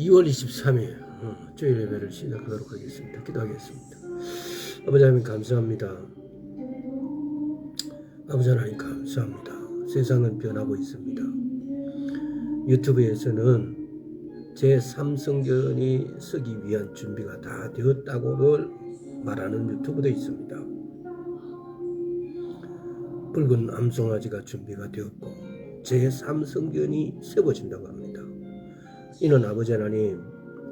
2월 23일 주일 예배를 시작하도록 하겠습니다. 기도하겠습니다. 아버지 하나님 감사합니다. 아버지 하나님 감사합니다. 세상은 변하고 있습니다. 유튜브에서는 제3성전이 서기 위한 준비가 다 되었다고 말하는 유튜브도 있습니다. 붉은 암송아지가 준비가 되었고 제3성전이 세워진다고 합니다. 이는 아버지 하나님,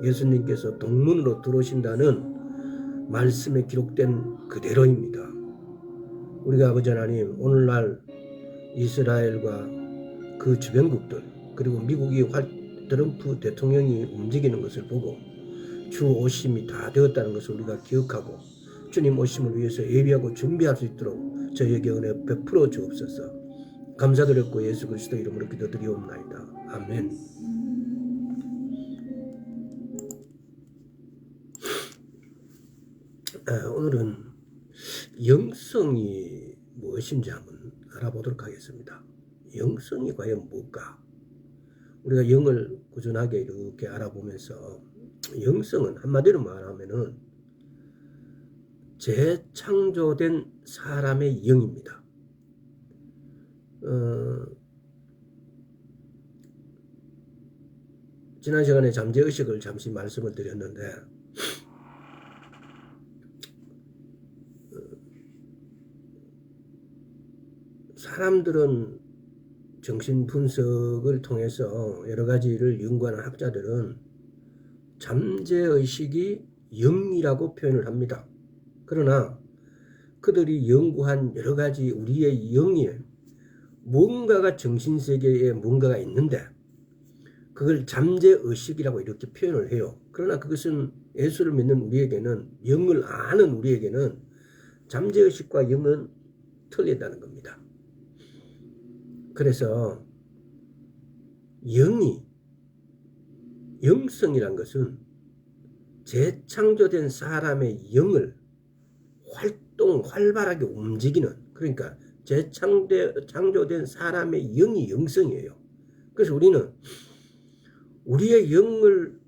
예수님께서 동문으로 들어오신다는 말씀에 기록된 그대로입니다. 우리가 아버지 하나님, 오늘날 이스라엘과 그 주변국들, 그리고 미국이 트럼프 대통령이 움직이는 것을 보고 주 오심이 다 되었다는 것을 우리가 기억하고 주님 오심을 위해서 예비하고 준비할 수 있도록 저희에게 은혜 베풀어 주옵소서. 감사드렸고 예수 그리스도 이름으로 기도드리옵나이다. 아멘. 오늘은 영성이 무엇인지 한번 알아보도록 하겠습니다. 영성이 과연 뭘까? 우리가 영을 꾸준하게 이렇게 알아보면서 영성은 한마디로 말하면은 재창조된 사람의 영입니다. 지난 시간에 잠재의식을 잠시 말씀을 드렸는데 사람들은 정신 분석을 통해서 여러 가지를 연구하는 학자들은 잠재의식이 영이라고 표현을 합니다. 그러나 그들이 연구한 여러 가지 우리의 영에 뭔가가 정신세계에 뭔가가 있는데 그걸 잠재의식이라고 이렇게 표현을 해요. 그러나 그것은 예수를 믿는 우리에게는, 영을 아는 우리에게는 잠재의식과 영은 틀린다는 겁니다. 그래서 영성이란 것은 재창조된 사람의 영을 활발하게 움직이는, 그러니까 재창조된 사람의 영이 영성이에요. 그래서 우리는 우리의 영을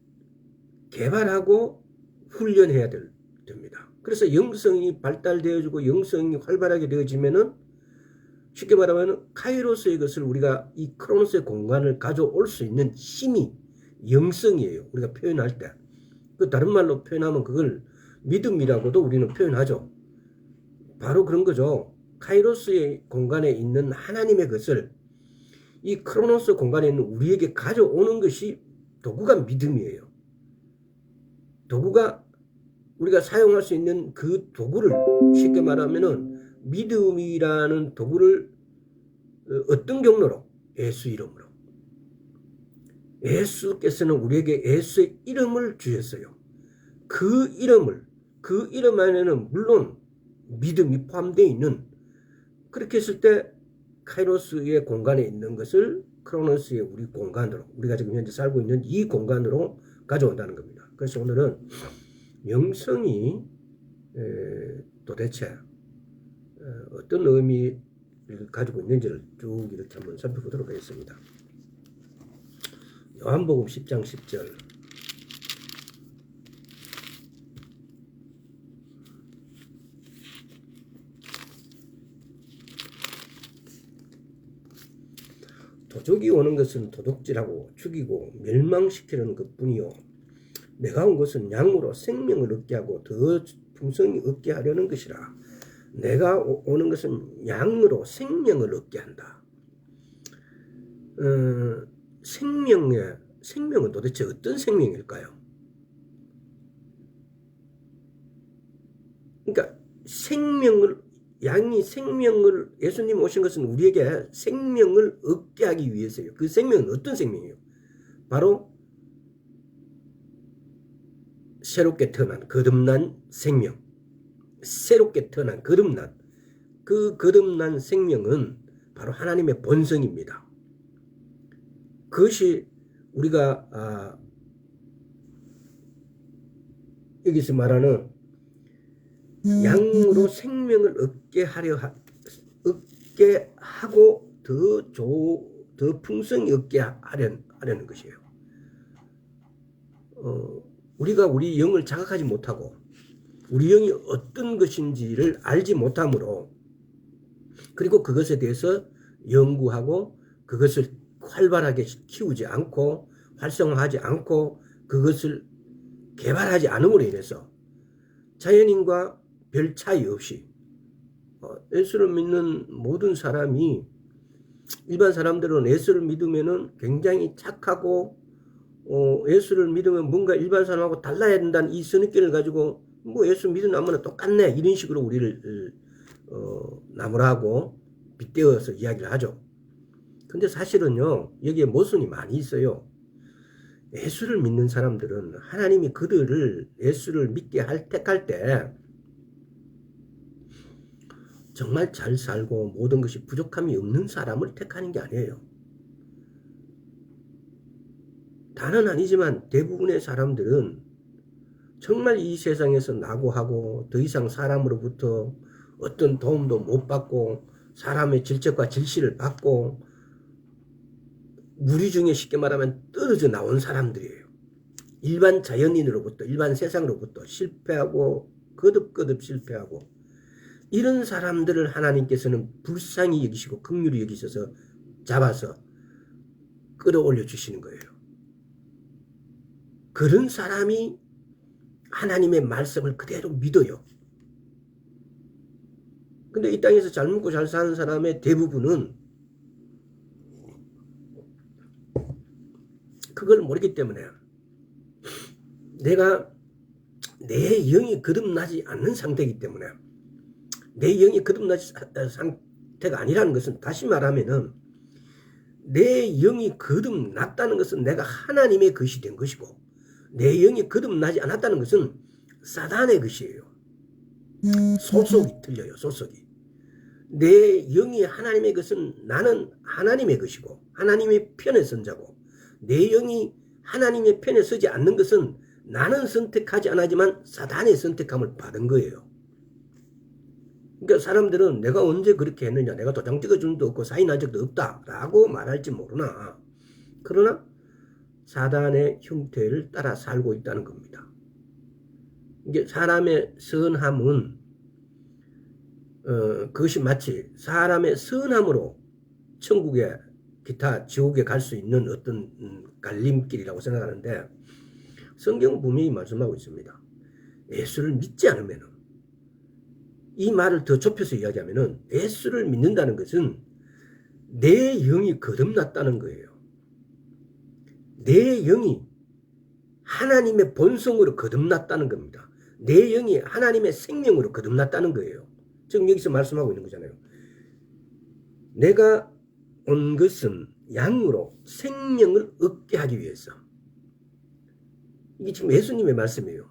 개발하고 훈련해야 됩니다. 그래서 영성이 발달되어지고 영성이 활발하게 되어지면은 쉽게 말하면 카이로스의 것을 우리가 이 크로노스의 공간을 가져올 수 있는 힘이 영성이에요. 우리가 표현할 때. 그 다른 말로 표현하면 그걸 믿음이라고도 우리는 표현하죠. 바로 그런 거죠. 카이로스의 공간에 있는 하나님의 것을 이 크로노스 공간에 있는 우리에게 가져오는 것이 도구가 믿음이에요. 도구가 우리가 사용할 수 있는 그 도구를 쉽게 말하면은 믿음이라는 도구를 어떤 경로로? 예수 이름으로. 예수께서는 우리에게 예수의 이름을 주셨어요. 그 이름 안에는 물론 믿음이 포함되어 있는, 그렇게 했을 때 카이로스의 공간에 있는 것을 크로노스의 우리 공간으로, 우리가 지금 현재 살고 있는 이 공간으로 가져온다는 겁니다. 그래서 오늘은 영성이 도대체 어떤 의미를 가지고 있는지를 쭉 이렇게 한번 살펴보도록 하겠습니다. 요한복음 10장 10절. 도적이 오는 것은 도둑질하고 죽이고 멸망시키는 것뿐이요, 내가 온 것은 양으로 생명을 얻게 하고 더 풍성히 얻게 하려는 것이라. 내가 오는 것은 양으로 생명을 얻게 한다. 생명은 도대체 어떤 생명일까요? 그러니까 예수님 오신 것은 우리에게 생명을 얻게 하기 위해서요. 그 생명은 어떤 생명이에요? 바로 새롭게 태어난 거듭난 생명. 새롭게 태어난 거듭난, 그 거듭난 생명은 바로 하나님의 본성입니다. 그것이 우리가 여기서 말하는 양으로 생명을 얻게 하고 더 풍성히 얻게 하려는 것이에요. 우리가 우리 영을 자각하지 못하고 우리 영이 어떤 것인지를 알지 못하므로, 그리고 그것에 대해서 연구하고 그것을 활발하게 키우지 않고 활성화하지 않고 그것을 개발하지 않음으로 인해서 자연인과 별 차이 없이 예수를 믿는 모든 사람이, 일반 사람들은 예수를 믿으면은 굉장히 착하고 예수를 믿으면 뭔가 일반 사람하고 달라야 된다는 이 선입견을 가지고 뭐 예수 믿으면 아무나 똑같네 이런 식으로 우리를 나무라고 빗대어서 이야기를 하죠. 근데 사실은요, 여기에 모순이 많이 있어요. 예수를 믿는 사람들은 하나님이 그들을 예수를 믿게 택할 때 정말 잘 살고 모든 것이 부족함이 없는 사람을 택하는 게 아니에요. 다는 아니지만 대부분의 사람들은 정말 이 세상에서 낙오하고 더 이상 사람으로부터 어떤 도움도 못 받고 사람의 질책과 질시를 받고 무리 중에 쉽게 말하면 떨어져 나온 사람들이에요. 일반 자연인으로부터, 일반 세상으로부터 실패하고 거듭거듭 실패하고, 이런 사람들을 하나님께서는 불쌍히 여기시고 긍휼히 여기셔서 잡아서 끌어올려 주시는 거예요. 그런 사람이 하나님의 말씀을 그대로 믿어요. 근데 이 땅에서 잘 먹고 잘 사는 사람의 대부분은 그걸 모르기 때문에 내가 내 영이 거듭나지 않는 상태이기 때문에, 내 영이 거듭나지 상태가 아니라는 것은, 다시 말하면은 내 영이 거듭났다는 것은 내가 하나님의 것이 된 것이고, 내 영이 거듭나지 않았다는 것은 사단의 것이에요. 소속이 틀려요. 소속이. 내 영이 하나님의 것은 나는 하나님의 것이고 하나님의 편에 선 자고, 내 영이 하나님의 편에 서지 않는 것은 나는 선택하지 않았지만 사단의 선택함을 받은 거예요. 그러니까 사람들은 내가 언제 그렇게 했느냐, 내가 도장 찍어준 적도 없고 사인한 적도 없다 라고 말할지 모르나, 그러나 사단의 형태를 따라 살고 있다는 겁니다. 이게 사람의 선함은 그것이 마치 사람의 선함으로 천국에 기타 지옥에 갈 수 있는 어떤 갈림길이라고 생각하는데, 성경은 분명히 말씀하고 있습니다. 예수를 믿지 않으면, 이 말을 더 좁혀서 이야기하면 예수를 믿는다는 것은 내 영이 거듭났다는 거예요. 내 영이 하나님의 본성으로 거듭났다는 겁니다. 내 영이 하나님의 생명으로 거듭났다는 거예요. 지금 여기서 말씀하고 있는 거잖아요. 내가 온 것은 양으로 생명을 얻게 하기 위해서. 이게 지금 예수님의 말씀이에요.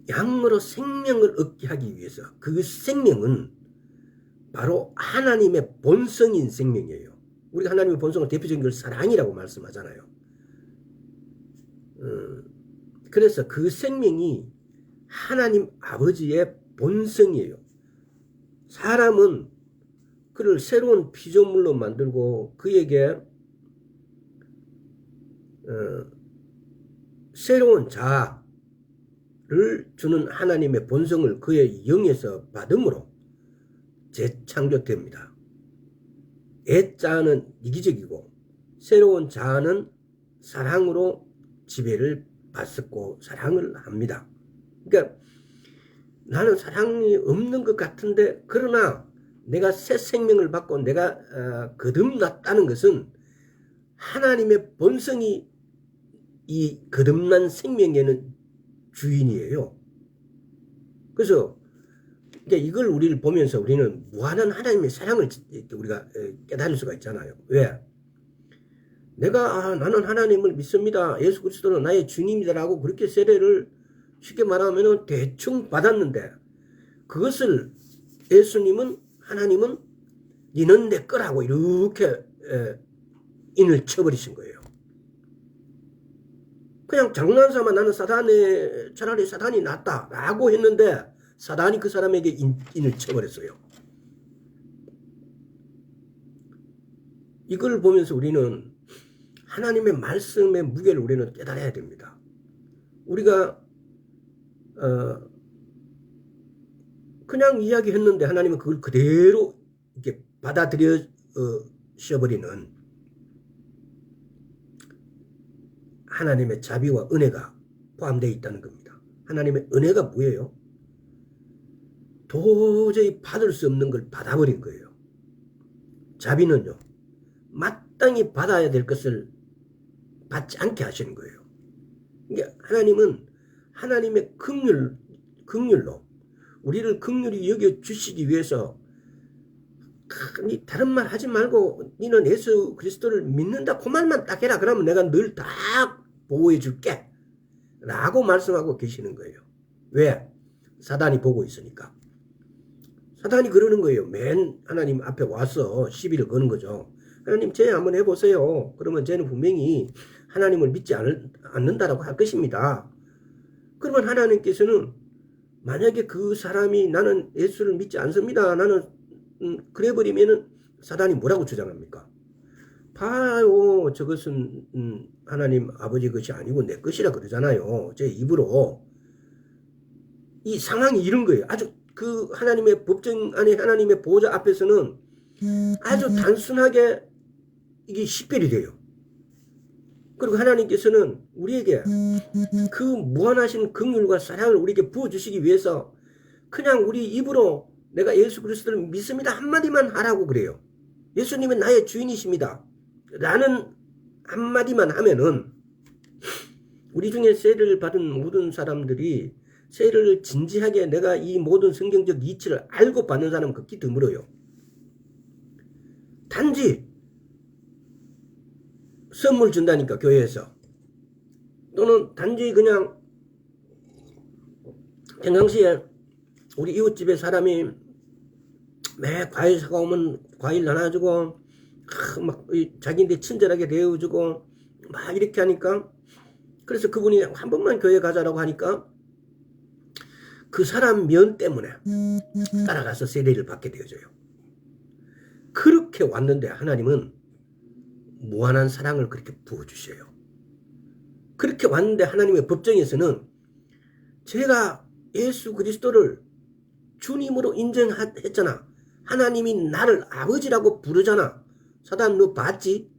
양으로 생명을 얻게 하기 위해서. 그 생명은 바로 하나님의 본성인 생명이에요. 우리가 하나님의 본성을 대표적인 걸 사랑이라고 말씀하잖아요. 그래서 그 생명이 하나님 아버지의 본성이에요. 사람은 그를 새로운 피조물로 만들고 그에게 새로운 자아를 주는 하나님의 본성을 그의 영에서 받음으로 재창조됩니다. 애자는 이기적이고 새로운 자아는 사랑으로 지배를 받고 사랑을 합니다. 그러니까 나는 사랑이 없는 것 같은데, 그러나 내가 새 생명을 받고 내가 거듭났다는 것은 하나님의 본성이 이 거듭난 생명에는 주인이에요. 그래서 이걸 우리를 보면서 우리는 무한한 하나님의 사랑을 우리가 깨달을 수가 있잖아요. 왜? 내가 나는 하나님을 믿습니다, 예수 그리스도는 나의 주님이다라고 그렇게 세례를 쉽게 말하면 대충 받았는데, 그것을 예수님은, 하나님은 니는 내 거라고 이렇게 인을 쳐버리신 거예요. 그냥 장난삼아 나는 차라리 사단이 낫다라고 했는데 사단이 그 사람에게 인을 쳐버렸어요. 이걸 보면서 우리는 하나님의 말씀의 무게를 우리는 깨달아야 됩니다. 우리가 그냥 이야기했는데 하나님은 그걸 그대로 이렇게 받아들여셔버리는 하나님의 자비와 은혜가 포함되어 있다는 겁니다. 하나님의 은혜가 뭐예요? 도저히 받을 수 없는 걸 받아버린 거예요. 자비는요, 마땅히 받아야 될 것을 받지 않게 하시는 거예요. 그러니까 하나님은 하나님의 긍휼로 우리를 긍휼히 여겨주시기 위해서 다른 말 하지 말고 너는 예수 그리스도를 믿는다 그 말만 딱 해라. 그러면 내가 늘 다 보호해 줄게 라고 말씀하고 계시는 거예요. 왜? 사단이 보고 있으니까. 사단이 그러는 거예요. 맨 하나님 앞에 와서 시비를 거는 거죠. 하나님 쟤 한번 해보세요. 그러면 쟤는 분명히 하나님을 믿지 않는다라고 할 것입니다. 그러면 하나님께서는 만약에 그 사람이 나는 예수를 믿지 않습니다. 나는 그래버리면은 사단이 뭐라고 주장합니까? 봐요. 저것은 하나님 아버지 것이 아니고 내 것이라 그러잖아요. 제 입으로. 이 상황이 이런 거예요. 아주 그 하나님의 법정 안에 하나님의 보호자 앞에서는 아주 단순하게 이게 식별이 돼요. 그리고 하나님께서는 우리에게 그 무한하신 긍휼과 사랑을 우리에게 부어주시기 위해서 그냥 우리 입으로 내가 예수 그리스도를 믿습니다 한마디만 하라고 그래요. 예수님은 나의 주인이십니다 라는 한마디만 하면은 우리 중에 세례를 받은 모든 사람들이 세례를 진지하게 내가 이 모든 성경적 이치를 알고 받는 사람은 극히 드물어요. 단지 선물 준다니까 교회에서, 또는 단지 그냥 평상시에 우리 이웃집에 사람이 매 과일 사가오면 과일 나눠주고 막 자기인데 친절하게 대해주고 막 이렇게 하니까, 그래서 그분이 한 번만 교회 가자라고 하니까 그 사람 면 때문에 따라가서 세례를 받게 되어져요. 그렇게 왔는데 하나님은 무한한 사랑을 그렇게 부어주셔요. 그렇게 왔는데 하나님의 법정에서는 제가 예수 그리스도를 주님으로 인정했잖아. 하나님이 나를 아버지라고 부르잖아. 사단 너 봤지?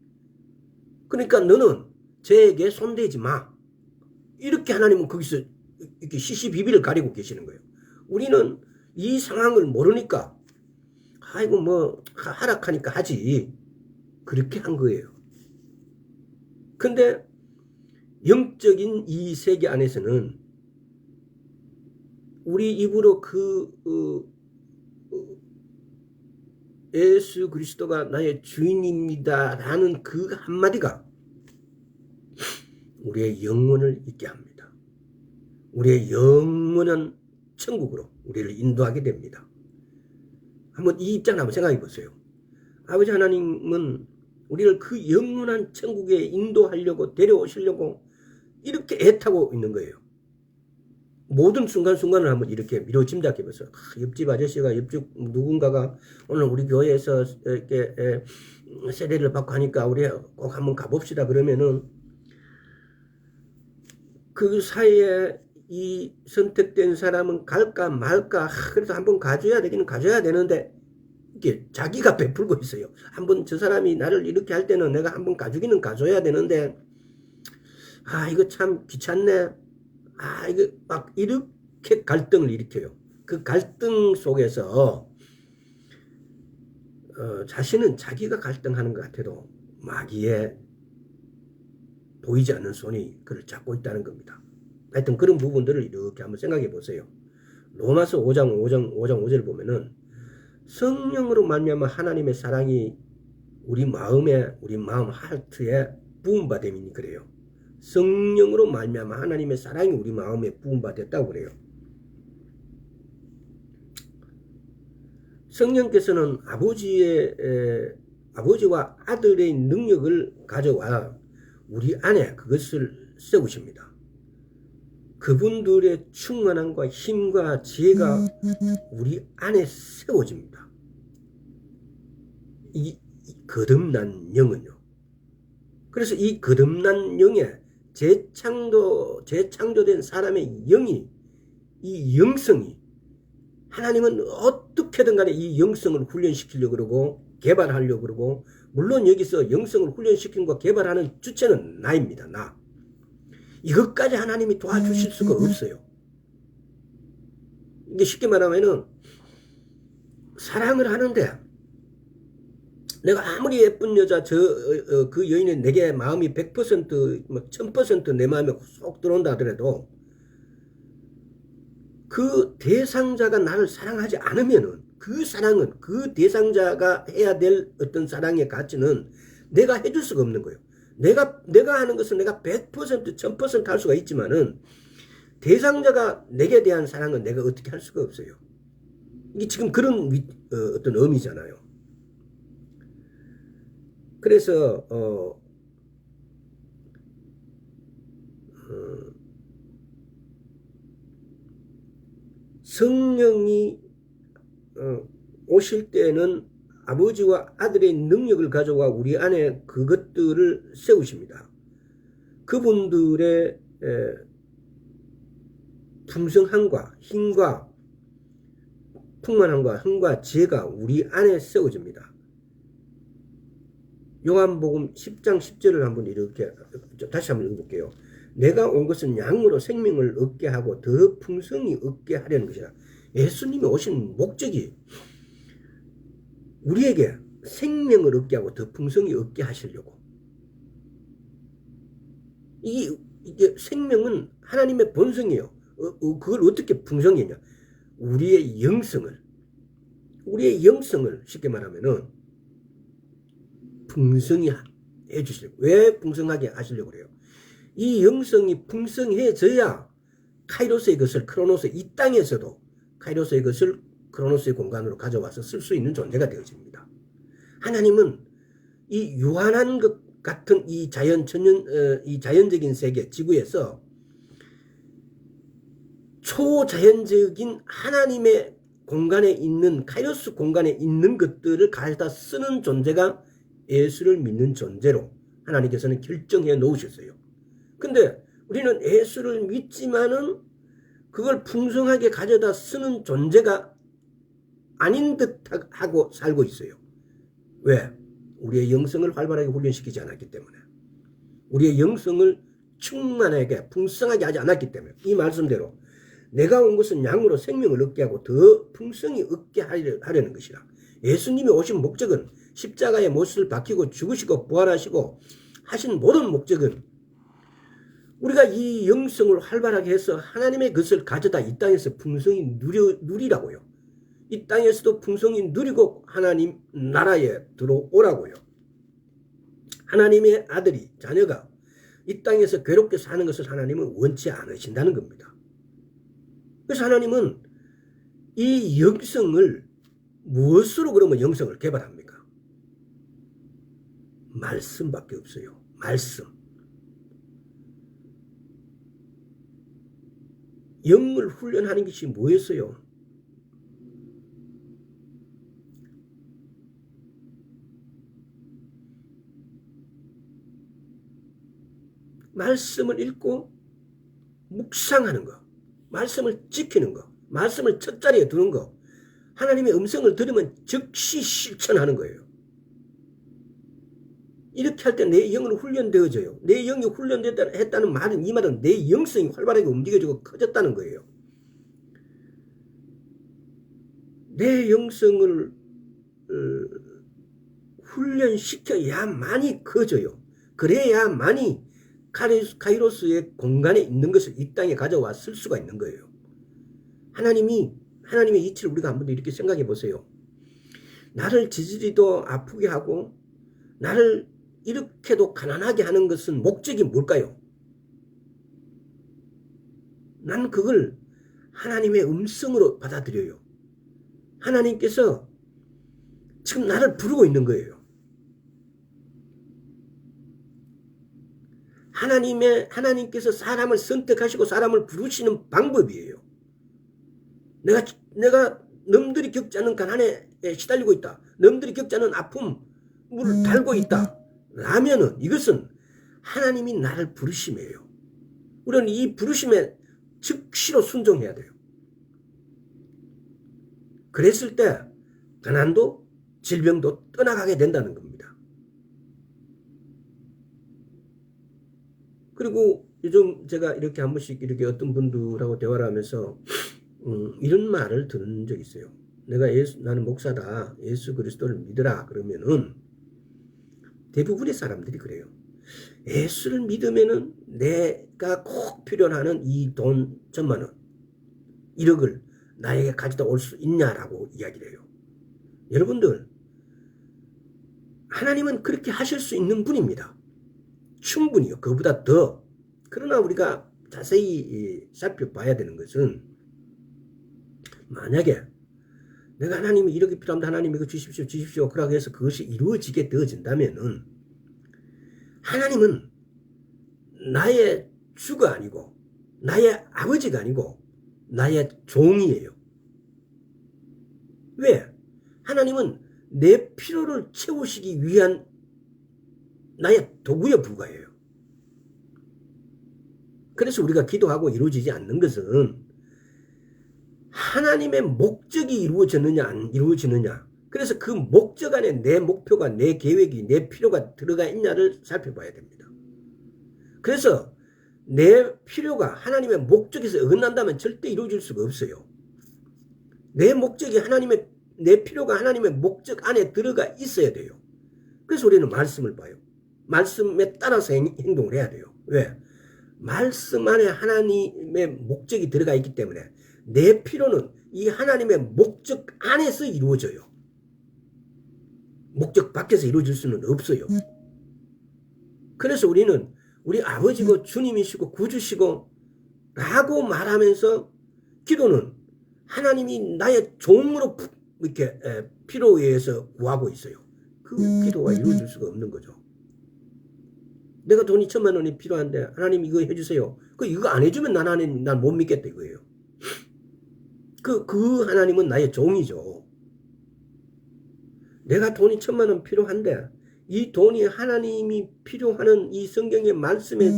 그러니까 너는 쟤에게 손대지 마. 이렇게 하나님은 거기서 이렇게 시시비비를 가리고 계시는 거예요. 우리는 이 상황을 모르니까 아이고 뭐 하락하니까 하지. 그렇게 한 거예요. 근데 영적인 이 세계 안에서는 우리 입으로 예수 그리스도가 나의 주인입니다 라는 그 한마디가 우리의 영혼을 있게 합니다. 우리의 영원한 천국으로 우리를 인도하게 됩니다. 한번 이 입장을 한번 생각해 보세요. 아버지 하나님은 우리를 그 영원한 천국에 인도하려고 데려오시려고 이렇게 애타고 있는 거예요. 모든 순간순간을 한번 이렇게 미뤄 짐작해 보세요. 옆집 아저씨가 옆집 누군가가 오늘 우리 교회에서 이렇게 세례를 받고 하니까 우리 꼭 한번 가봅시다 그러면은 그 사이에 이 선택된 사람은 갈까 말까, 그래서 한번 가줘야 되기는 가줘야 되는데 이게 자기가 베풀고 있어요. 한번 저 사람이 나를 이렇게 할 때는 내가 한번 가주기는 가줘야 되는데 이거 참 귀찮네. 이거 막 이렇게 갈등을 일으켜요. 그 갈등 속에서 자신은 자기가 갈등하는 것 같아도 마귀의 보이지 않는 손이 그를 잡고 있다는 겁니다. 하여튼 그런 부분들을 이렇게 한번 생각해 보세요. 로마서 5장 5절을 보면은 성령으로 말미암아 하나님의 사랑이 우리 마음 하트에 부음받음이니 그래요. 성령으로 말미암아 하나님의 사랑이 우리 마음에 부음받았다고 그래요. 성령께서는 아버지와 아들의 능력을 가져와 우리 안에 그것을 세우십니다. 그분들의 충만함과 힘과 지혜가 우리 안에 세워집니다. 이 거듭난 영은요, 그래서 이 거듭난 영에 재창조된 사람의 영이, 이 영성이, 하나님은 어떻게든 간에 이 영성을 훈련시키려고 그러고 개발하려고 그러고, 물론 여기서 영성을 훈련시키는 거 개발하는 주체는 나입니다. 나. 이것까지 하나님이 도와주실 수가 없어요. 이게 쉽게 말하면은 사랑을 하는데 내가 아무리 예쁜 여자 그 여인이 내게 마음이 100% 1000% 내 마음에 쏙 들어온다 하더라도 그 대상자가 나를 사랑하지 않으면은 그 사랑은 그 대상자가 해야 될 어떤 사랑의 가치는 내가 해줄 수가 없는 거예요. 내가 하는 것은 내가 100% 1000% 할 수가 있지만은 대상자가 내게 대한 사랑은 내가 어떻게 할 수가 없어요. 이게 지금 그런 어떤 의미잖아요. 그래서 성령이 오실 때는 아버지와 아들의 능력을 가져와 우리 안에 그것들을 세우십니다. 그분들의 풍성함과 힘과 풍만함과 힘과 지혜가 우리 안에 세워집니다. 요한복음 10장 10절을 한번 이렇게 다시 한번 읽어볼게요. 내가 온 것은 양으로 생명을 얻게 하고 더 풍성히 얻게 하려는 것이라. 예수님이 오신 목적이 우리에게 생명을 얻게 하고 더 풍성히 얻게 하시려고. 이게 생명은 하나님의 본성이에요. 그걸 어떻게 풍성히 했냐. 우리의 영성을 쉽게 말하면은 풍성히 해주시려고. 왜 풍성하게 하시려고 그래요? 이 영성이 풍성해져야 카이로스의 것을 크로노스, 이 땅에서도 카이로스의 것을 크로노스의 공간으로 가져와서 쓸 수 있는 존재가 되어집니다. 하나님은 이 유한한 것 같은 이 자연적인 세계, 지구에서 초자연적인 하나님의 공간에 있는, 카이로스 공간에 있는 것들을 가져다 쓰는 존재가 예수를 믿는 존재로 하나님께서는 결정해 놓으셨어요. 근데 우리는 예수를 믿지만은 그걸 풍성하게 가져다 쓰는 존재가 아닌 듯 하고 살고 있어요. 왜? 우리의 영성을 활발하게 훈련시키지 않았기 때문에. 우리의 영성을 충만하게 풍성하게 하지 않았기 때문에. 이 말씀대로 내가 온 것은 양으로 생명을 얻게 하고 더 풍성히 얻게 하려는 것이라. 예수님이 오신 목적은 십자가의 못을 박히고 죽으시고 부활하시고 하신 모든 목적은 우리가 이 영성을 활발하게 해서 하나님의 것을 가져다 이 땅에서 풍성히 누리라고요. 이 땅에서도 풍성히 누리고 하나님 나라에 들어오라고요. 하나님의 아들이, 자녀가 이 땅에서 괴롭게 사는 것을 하나님은 원치 않으신다는 겁니다. 그래서 하나님은 이 영성을 무엇으로 그러면 영성을 개발합니까? 말씀밖에 없어요. 말씀. 영을 훈련하는 것이 뭐였어요? 말씀을 읽고 묵상하는 거, 말씀을 지키는 거, 말씀을 첫 자리에 두는 거, 하나님의 음성을 들으면 즉시 실천하는 거예요. 이렇게 할 때 내 영은 훈련되어져요. 내 영이 훈련됐다는 말은, 이 말은 내 영성이 활발하게 움직여지고 커졌다는 거예요. 내 영성을 훈련시켜야만이 커져요. 그래야만이 카이로스의 공간에 있는 것을 이 땅에 가져와 쓸 수가 있는 거예요. 하나님의 이치를 우리가 한번 이렇게 생각해 보세요. 나를 지지리도 아프게 하고 나를 이렇게도 가난하게 하는 것은 목적이 뭘까요? 난 그걸 하나님의 음성으로 받아들여요. 하나님께서 지금 나를 부르고 있는 거예요. 하나님께서 사람을 선택하시고 사람을 부르시는 방법이에요. 내가 넘들이 겪지 않는 가난에 시달리고 있다. 넘들이 겪지 않는 아픔을 달고 있다. 라면은 이것은 하나님이 나를 부르심이에요. 우리는 이 부르심에 즉시로 순종해야 돼요. 그랬을 때 가난도 질병도 떠나가게 된다는 겁니다. 그리고 요즘 제가 이렇게 한 번씩 이렇게 어떤 분들하고 대화를 하면서 이런 말을 들은 적이 있어요. 나는 목사다. 예수 그리스도를 믿으라. 그러면은 대부분의 사람들이 그래요. 예수를 믿으면은 내가 꼭 필요하는 이 돈 1,000,000원, 1억을 나에게 가져다 올 수 있냐라고 이야기를 해요. 여러분들, 하나님은 그렇게 하실 수 있는 분입니다. 충분히요. 그보다 더. 그러나 우리가 자세히 살펴봐야 되는 것은, 만약에 내가 하나님이 이렇게 필요합니다. 하나님 이거 주십시오. 주십시오. 그러고 해서 그것이 이루어지게 되어진다면은 하나님은 나의 주가 아니고 나의 아버지가 아니고 나의 종이에요. 왜? 하나님은 내 필요를 채우시기 위한 나의 도구에 불과해요. 그래서 우리가 기도하고 이루어지지 않는 것은 하나님의 목적이 이루어졌느냐 안 이루어지느냐, 그래서 그 목적 안에 내 목표가, 내 계획이, 내 필요가 들어가 있냐를 살펴봐야 됩니다. 그래서 내 필요가 하나님의 목적에서 어긋난다면 절대 이루어질 수가 없어요. 내 필요가 하나님의 목적 안에 들어가 있어야 돼요. 그래서 우리는 말씀을 봐요. 말씀에 따라서 행동을 해야 돼요. 왜? 말씀 안에 하나님의 목적이 들어가 있기 때문에 내 필요는 이 하나님의 목적 안에서 이루어져요. 목적 밖에서 이루어질 수는 없어요. 그래서 우리는 우리 아버지고 주님이시고 구주시고 라고 말하면서 기도는 하나님이 나의 종으로 이렇게 필요에 의해서 구하고 있어요. 그 기도가 이루어질 수가 없는 거죠. 내가 돈이 1,000,000원이 필요한데 하나님 이거 해주세요. 이거 안 해주면 난 못 믿겠다 이거예요. 그 하나님은 나의 종이죠. 내가 돈이 1,000,000원 필요한데 이 돈이 하나님이 필요하는 이 성경의 말씀의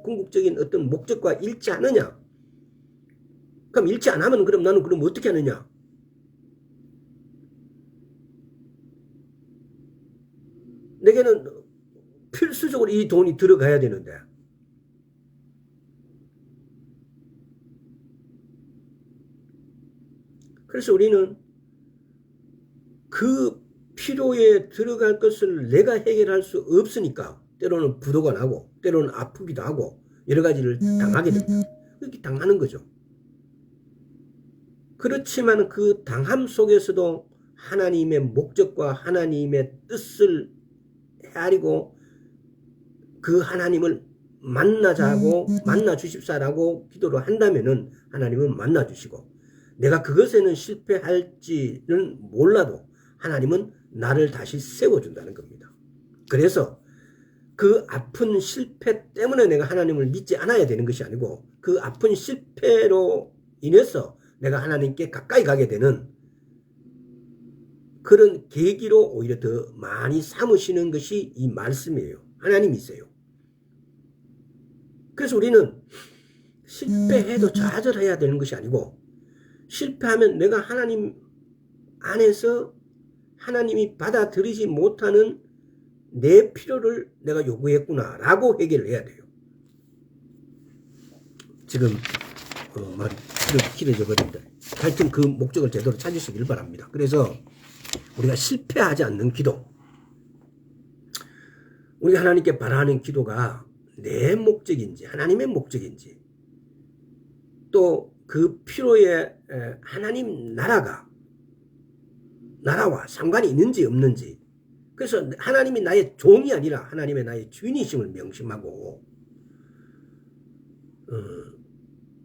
궁극적인 어떤 목적과 일치하느냐? 그럼 일치 안 하면 그럼 나는 어떻게 하느냐? 내게는 필수적으로 이 돈이 들어가야 되는데 그래서 우리는 그 필요에 들어갈 것을 내가 해결할 수 없으니까 때로는 부도가 나고 때로는 아프기도 하고 여러 가지를 당하게 됩니다. 그렇게 당하는 거죠. 그렇지만 그 당함 속에서도 하나님의 목적과 하나님의 뜻을 헤아리고 그 하나님을 만나자고 만나 주십사라고 기도를 한다면은 하나님은 만나 주시고, 내가 그것에는 실패할지는 몰라도 하나님은 나를 다시 세워준다는 겁니다. 그래서 그 아픈 실패 때문에 내가 하나님을 믿지 않아야 되는 것이 아니고 그 아픈 실패로 인해서 내가 하나님께 가까이 가게 되는 그런 계기로 오히려 더 많이 삼으시는 것이 이 말씀이에요. 하나님이세요. 그래서 우리는 실패해도 좌절해야 되는 것이 아니고, 실패하면 내가 하나님 안에서 하나님이 받아들이지 못하는 내 필요를 내가 요구했구나 라고 해결을 해야 돼요. 지금 말이 길어져 버린다. 하여튼 그 목적을 제대로 찾으시길 바랍니다. 그래서 우리가 실패하지 않는 기도, 우리가 하나님께 바라는 기도가 내 목적인지 하나님의 목적인지, 또 그 필요에 하나님 나라와 상관이 있는지 없는지, 그래서 하나님이 나의 종이 아니라 하나님의 나의 주인이심을 명심하고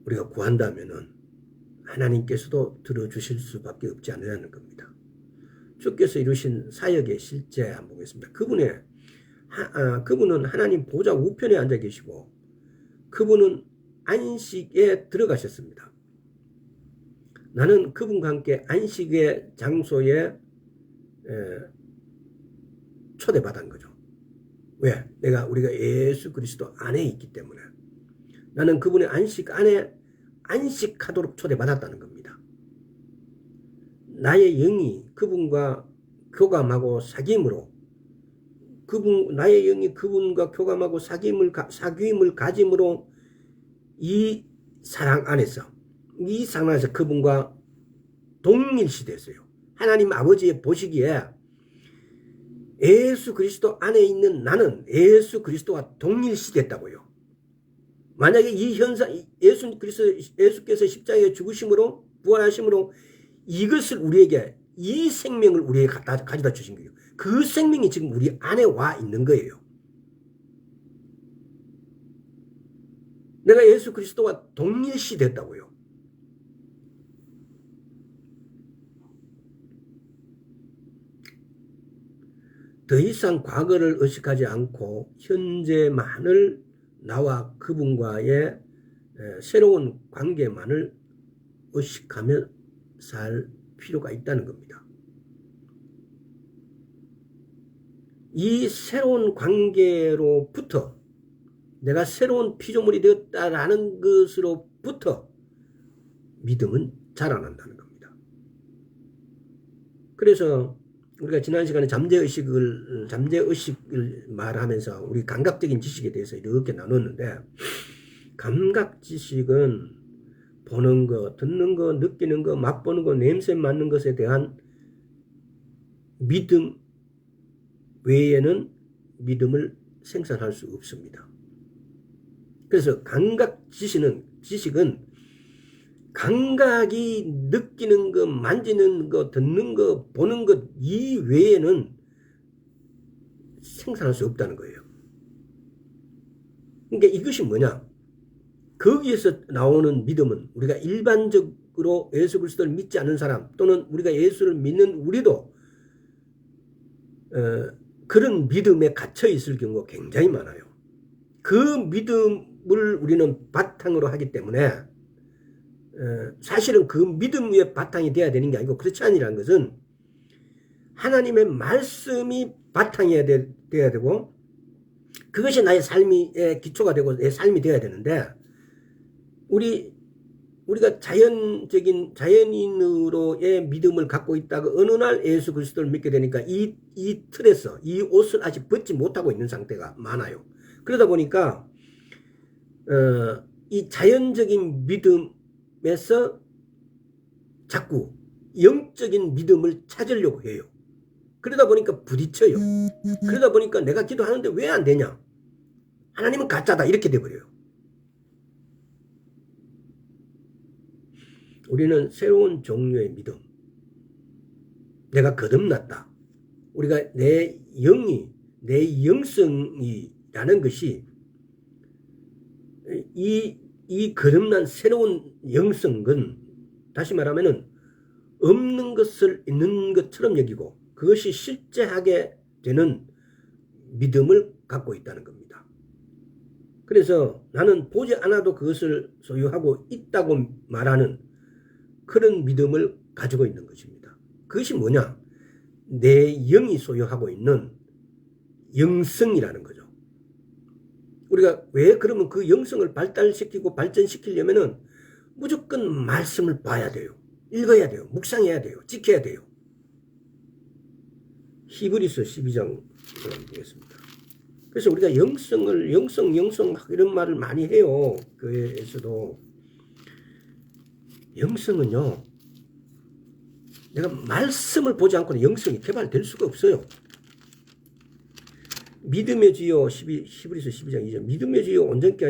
우리가 구한다면은 하나님께서도 들어주실 수밖에 없지 않느냐는 겁니다. 주께서 이루신 사역의 실제 한번 보겠습니다. 그분은 하나님 보좌 우편에 앉아 계시고 그분은 안식에 들어가셨습니다. 나는 그분과 함께 안식의 장소에 초대받은 거죠. 왜? 우리가 예수 그리스도 안에 있기 때문에. 나는 그분의 안식 안에 안식하도록 초대받았다는 겁니다. 나의 영이 그분과 교감하고 사귐으로 나의 영이 그분과 교감하고 사귐을 가짐으로 이 사랑 안에서 그분과 동일시 됐어요. 하나님 아버지의 보시기에 예수 그리스도 안에 있는 나는 예수 그리스도와 동일시 됐다고요. 만약에 이 현상, 예수께서 십자가에 죽으심으로 부활하심으로 이것을 우리에게, 이 생명을 우리에게 가져다 주신 거예요. 그 생명이 지금 우리 안에 와 있는 거예요. 내가 예수 그리스도와 동일시 됐다고요. 더 이상 과거를 의식하지 않고 현재만을 나와 그분과의 새로운 관계만을 의식하며 살 필요가 있다는 겁니다. 이 새로운 관계로부터 내가 새로운 피조물이 되었다라는 것으로부터 믿음은 자라난다는 겁니다. 그래서 우리가 지난 시간에 잠재의식을 말하면서 우리 감각적인 지식에 대해서 이렇게 나눴는데, 감각지식은 보는 거, 듣는 거, 느끼는 거, 맛보는 거, 냄새 맡는 것에 대한 믿음 외에는 믿음을 생산할 수 없습니다. 그래서 지식은 감각이 느끼는 거, 만지는 거, 듣는 거, 보는 것 이외에는 생산할 수 없다는 거예요. 그러니까 이것이 뭐냐? 거기에서 나오는 믿음은 우리가 일반적으로 예수 그리스도를 믿지 않는 사람, 또는 우리가 예수를 믿는 우리도 그런 믿음에 갇혀 있을 경우가 굉장히 많아요. 그 믿음을 우리는 바탕으로 하기 때문에 사실은 그 믿음 위에 바탕이 돼야 되는 게 아니고, 그렇지 아니라는 것은 하나님의 말씀이 바탕이 돼야 되고, 그것이 나의 삶의 기초가 되고 내 삶이 되어야 되는데, 우리가 자연인으로의 믿음을 갖고 있다가 어느 날 예수 그리스도를 믿게 되니까 이 틀에서 이 옷을 아직 벗지 못하고 있는 상태가 많아요. 그러다 보니까 이 자연적인 믿음에서 자꾸 영적인 믿음을 찾으려고 해요. 그러다 보니까 부딪혀요. 그러다 보니까 내가 기도하는데 왜 안 되냐? 하나님은 가짜다, 이렇게 돼버려요. 우리는 새로운 종류의 믿음, 내가 거듭났다, 우리가 내 영성이라는 것이 이 거듭난 새로운 영성은 다시 말하면은 없는 것을 있는 것처럼 여기고 그것이 실제하게 되는 믿음을 갖고 있다는 겁니다. 그래서 나는 보지 않아도 그것을 소유하고 있다고 말하는 그런 믿음을 가지고 있는 것입니다. 그것이 뭐냐? 내 영이 소유하고 있는 영성이라는 거죠. 우리가 왜 그러면 그 영성을 발달시키고 발전시키려면은 무조건 말씀을 봐야 돼요. 읽어야 돼요. 묵상해야 돼요. 지켜야 돼요. 히브리서 12장 보겠습니다. 그래서 우리가 영성 이런 말을 많이 해요. 교회에서도. 영성은요, 내가 말씀을 보지 않고는 영성이 개발될 수가 없어요. 믿음의 주여, 히브리서 12장 2절, 믿음의 주여 온전케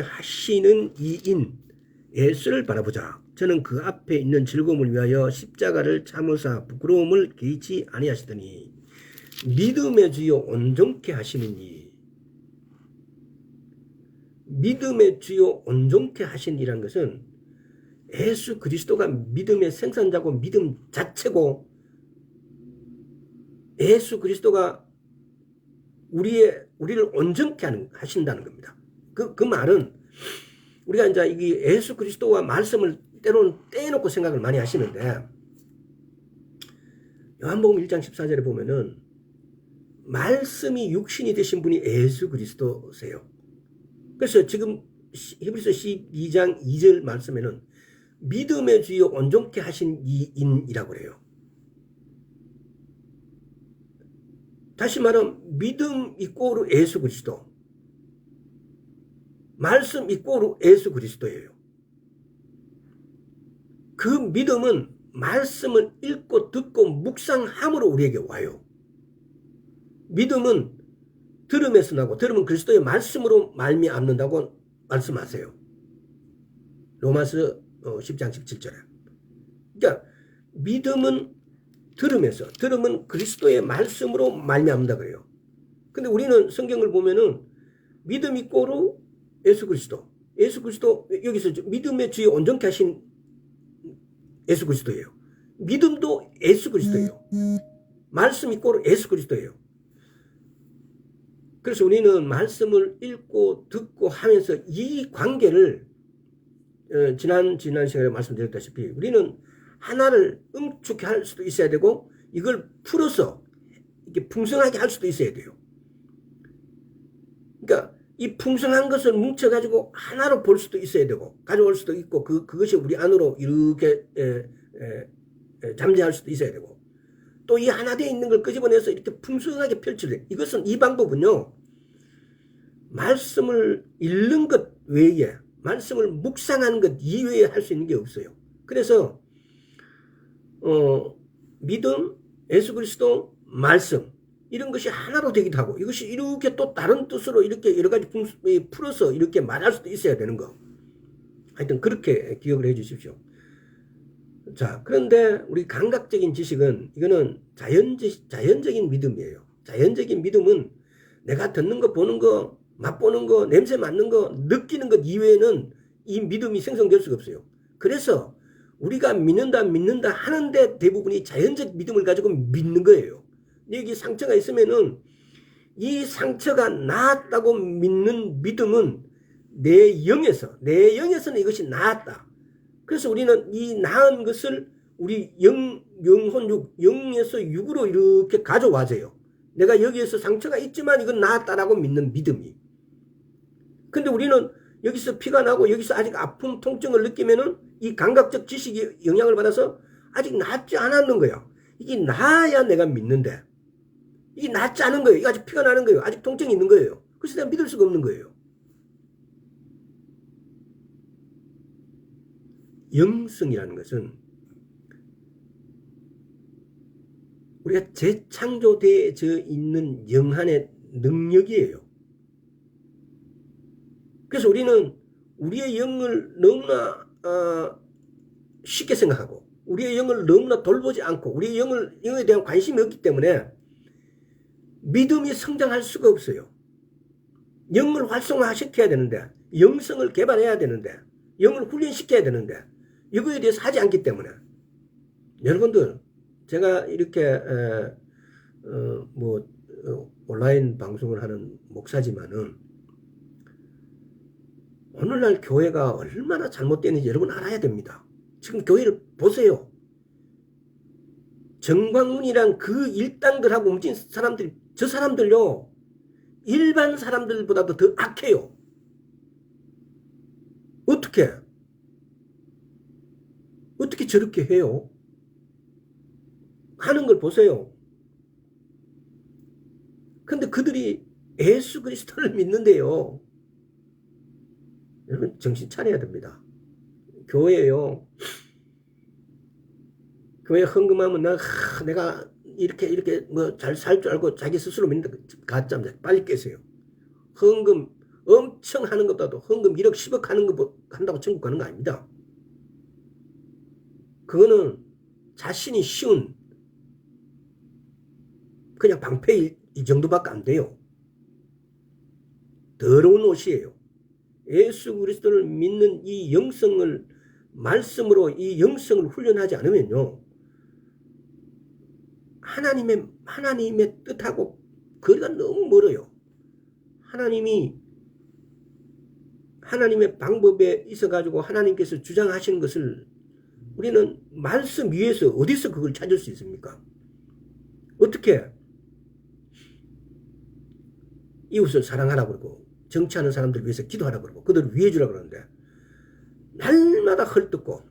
하시는 이인 예수를 바라보자. 저는 그 앞에 있는 즐거움을 위하여 십자가를 참으사 부끄러움을 개의치 아니하시더니. 믿음의 주여 온전케 하시는 이. 믿음의 주요 온전케 하신 이라는 것은 예수 그리스도가 믿음의 생산자고 믿음 자체고, 예수 그리스도가 우리를 온전케 하신다는 겁니다. 그 말은 우리가 이제 이게 예수 그리스도와 말씀을 때로는 떼놓고 생각을 많이 하시는데, 요한복음 1장 14절에 보면은 말씀이 육신이 되신 분이 예수 그리스도세요. 그래서 지금 히브리서 12장 2절 말씀에는 믿음의 주여 온전케 하신 이인이라고 그래요. 다시 말하면 믿음 이꼬르 예수 그리스도, 말씀 이꼬르 예수 그리스도예요. 그 믿음은 말씀을 읽고 듣고 묵상함으로 우리에게 와요. 믿음은 들음에서 나고 들음은 그리스도의 말씀으로 말미암는다고 말씀하세요. 로마서 10장 17절에. 그러니까 믿음은 들음에서, 들음은 그리스도의 말씀으로 말미암는다 그래요. 근데 우리는 성경을 보면은 믿음 이꼬르 예수 그리스도, 예수 그리스도, 여기서 믿음의 주에 온전케 하신 예수 그리스도예요. 믿음도 예수 그리스도예요. 말씀 이꼬르 예수 그리스도예요. 그래서 우리는 말씀을 읽고 듣고 하면서 이 관계를 지난 시간에 말씀드렸다시피 우리는 하나를 응축해 할 수도 있어야 되고 이걸 풀어서 이렇게 풍성하게 할 수도 있어야 돼요. 그러니까 이 풍성한 것을 뭉쳐가지고 하나로 볼 수도 있어야 되고 가져올 수도 있고 그것이 우리 안으로 이렇게 잠재할 수도 있어야 되고 또 이 하나 되어 있는 걸 끄집어내서 이렇게 풍성하게 펼쳐야 이것은 이 방법은요. 말씀을 읽는 것 외에 말씀을 묵상하는 것 이외에 할 수 있는 게 없어요. 그래서 믿음, 예수 그리스도, 말씀 이런 것이 하나로 되기도 하고 이것이 이렇게 또 다른 뜻으로 이렇게 여러 가지 풀어서 이렇게 말할 수도 있어야 되는 거. 하여튼 그렇게 기억을 해 주십시오. 자, 그런데 우리 감각적인 지식은 이거는 자연적인 믿음이에요. 자연적인 믿음은 내가 듣는 거, 보는 거, 맛보는 거, 냄새 맡는 거, 느끼는 것 이외에는 이 믿음이 생성될 수가 없어요. 그래서 우리가 믿는다 하는데 대부분이 자연적 믿음을 가지고 믿는 거예요. 여기 상처가 있으면은 이 상처가 나았다고 믿는 믿음은 내 영에서는 이것이 나았다. 그래서 우리는 이 나은 것을 우리 영에서 육으로 이렇게 가져와줘요. 내가 여기에서 상처가 있지만 이건 나았다라고 믿는 믿음이. 근데 우리는 여기서 피가 나고 여기서 아직 아픔, 통증을 느끼면은 이 감각적 지식이 영향을 받아서 아직 낫지 않았는 거야. 이게 나아야 내가 믿는데 이게 낫지 않은 거예요. 이게 아직 피가 나는 거예요. 아직 통증이 있는 거예요. 그래서 내가 믿을 수가 없는 거예요. 영성이라는 것은 우리가 재창조되어져 있는 영안의 능력이에요. 그래서 우리는 우리의 영을 너무나 쉽게 생각하고 우리의 영을 너무나 돌보지 않고 우리의 영에 대한 관심이 없기 때문에 믿음이 성장할 수가 없어요. 영을 활성화시켜야 되는데 영성을 개발해야 되는데 영을 훈련시켜야 되는데 이거에 대해서 하지 않기 때문에 여러분들 제가 이렇게 온라인 방송을 하는 목사지만은 오늘날 교회가 얼마나 잘못되는지 여러분 알아야 됩니다. 지금 교회를 보세요. 정광훈이랑 그 일당들하고 움직인 사람들이 저 사람들요 일반 사람들보다도 더 악해요. 어떻게 저렇게 해요? 하는 걸 보세요. 근데 그들이 예수 그리스도를 믿는데요. 여러분 정신 차려야 됩니다. 교회요. 교회 헌금하면 내가 이렇게 뭐 잘 살 줄 알고 자기 스스로 믿는다. 가짜입니다. 빨리 깨세요. 헌금 엄청 하는 것보다도 헌금 1억 10억 하는 거 한다고 천국 가는 거 아닙니다. 그거는 자신이 쉬운 그냥 방패 이 정도밖에 안 돼요. 더러운 옷이에요. 예수 그리스도를 믿는 이 영성을 말씀으로 이 영성을 훈련하지 않으면요. 하나님의 뜻하고 거리가 너무 멀어요. 하나님의 방법에 있어가지고 하나님께서 주장하시는 것을 우리는 말씀 위에서 어디서 그걸 찾을 수 있습니까? 어떻게 이웃을 사랑하라고 그러고 정치하는 사람들 위해서 기도하라고 그러고 그들을 위해 주라고 그러는데 날마다 헐뜯고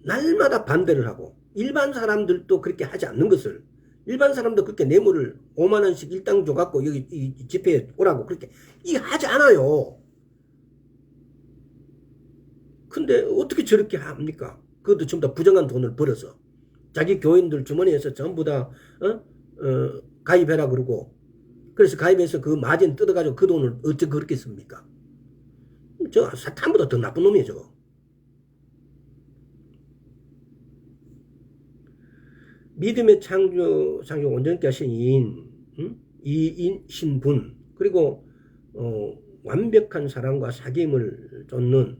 날마다 반대를 하고 일반 사람들도 그렇게 하지 않는 것을 일반 사람도 그렇게 뇌물을 5만 원씩 일당 줘갖고 여기 이 집회에 오라고 그렇게 이게 하지 않아요. 근데 어떻게 저렇게 합니까? 그것도 전부 다 부정한 돈을 벌어서 자기 교인들 주머니에서 전부 다 가입해라 그러고 그래서 가입해서 그 마진 뜯어가지고 그 돈을 어떻게 그렇게 씁니까? 저 사탄보다 더 나쁜 놈이에요 저거. 믿음의 창조 온전케 하신 이인 신분 그리고 완벽한 사랑과 사귐을 쫓는